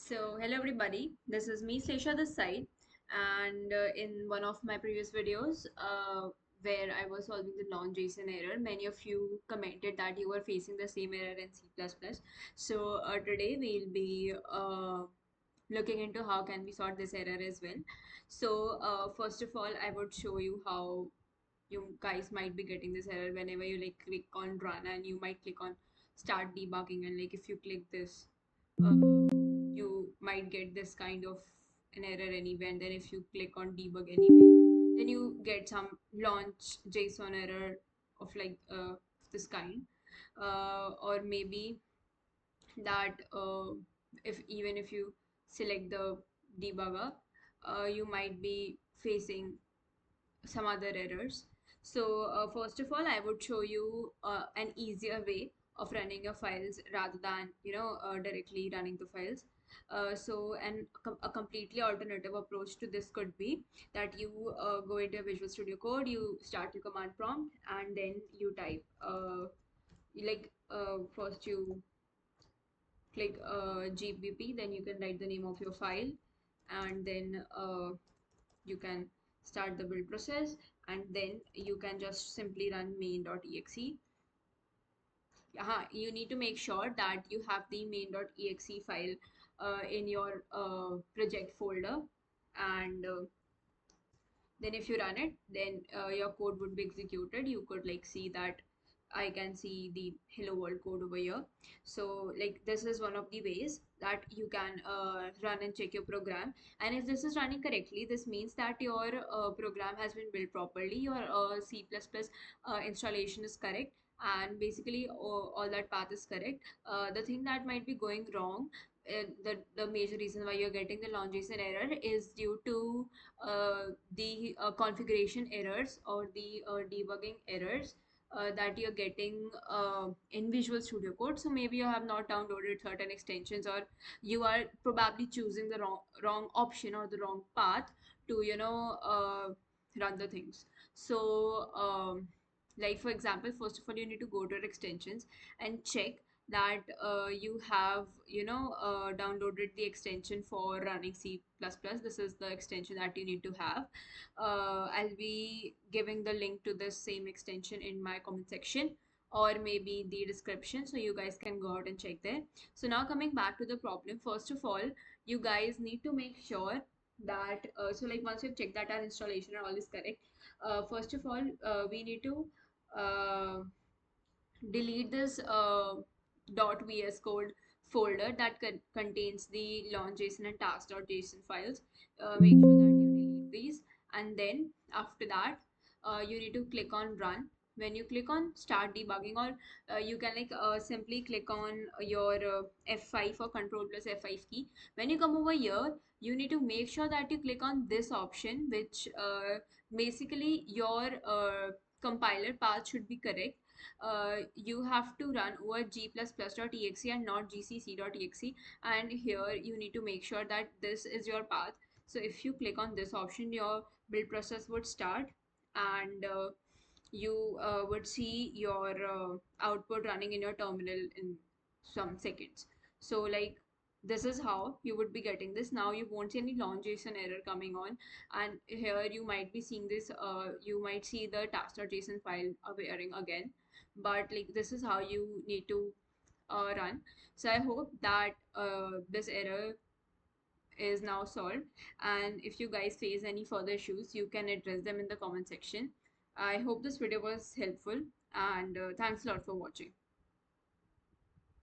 Hello everybody, this is me Sesha this side, and in one of my previous videos where I was solving the Launch.json error, many of you commented that you were facing the same error in C++. Today we'll be looking into how can we sort this error as well. First of all, I would show you how you guys might be getting this error whenever you like click on run and you might click on start debugging, and like if you click this you might get this kind of an error anyway, and then if you click on debug anyway, then you get some launch JSON error of this kind, or maybe that if even if you select the debugger, you might be facing some other errors. First of all, I would show you an easier way of running your files rather than directly running the files. A completely alternative approach to this could be that you go into Visual Studio Code, you start your command prompt, and then you type first you click GBP, then you can write the name of your file, and then you can start the build process, and then you can just simply run main.exe. You need to make sure that you have the main.exe file in your project folder, and then if you run it, then your code would be executed. You could like see that I can see the hello world code over here. So like this is one of the ways that you can run and check your program, and if this is running correctly, this means that your program has been built properly, your C++ installation is correct, and basically all that path is correct. The thing that might be going wrong, the major reason why you're getting the Launch.json error is due to the configuration errors or the debugging errors that you're getting in Visual Studio Code. So maybe you have not downloaded certain extensions, or you are probably choosing the wrong option or the wrong path to run the things. Like for example, first of all, you need to go to your extensions and check that you have downloaded the extension for running C++. This is the extension that you need to have. I'll be giving the link to this same extension in my comment section or maybe the description, so you guys can go out and check there. So now coming back to the problem, first of all, you guys need to make sure that once you've checked that our installation and all is correct, first of all, we need to uh, delete this .vs code folder that contains the launch.json and task.json files. Make sure that you delete these, and then after that you need to click on run. When you click on start debugging, or you can simply click on your F5 or control plus F5 key. When you come over here, you need to make sure that you click on this option, which basically your compiler path should be correct. You have to run over g++.exe and not gcc.exe, and here you need to make sure that this is your path. So if you click on this option, your build process would start, and you would see your output running in your terminal in some seconds. So like this is how you would be getting this. Now you won't see any Launch.json error coming on, and here you might be seeing this, you might see the task.json file appearing again, but like this is how you need to run. So I hope that this error is now solved, and if you guys face any further issues, you can address them in the comment section. I hope this video was helpful, and thanks a lot for watching.